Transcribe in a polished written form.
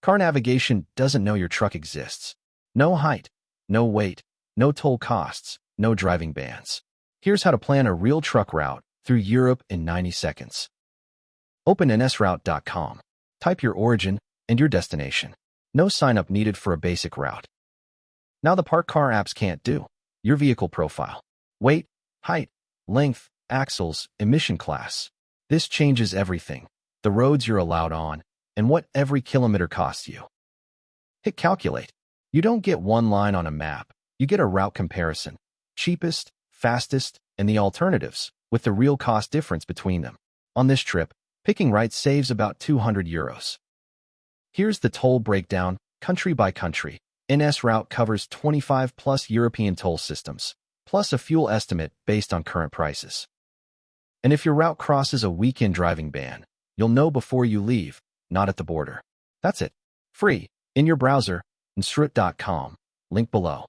Car navigation doesn't know your truck exists. No height, no weight, no toll costs, no driving bans. Here's how to plan a real truck route through Europe in 90 seconds. Open NSRoute.com. Type your origin and your destination. No sign-up needed for a basic route. Now the parked car apps can't do. Your vehicle profile. Weight, height, length, axles, emission class. This changes everything. The roads you're allowed on, and what every kilometer costs you. Hit calculate. You don't get one line on a map. You get a route comparison. Cheapest, fastest, and the alternatives, with the real cost difference between them. On this trip, picking right saves about €200. Here's the toll breakdown, country by country. NSRoute covers 25 plus European toll systems, plus a fuel estimate based on current prices. And if your route crosses a weekend driving ban, you'll know before you leave, not at the border. That's it. Free, in your browser, NSRoute.com. Link below.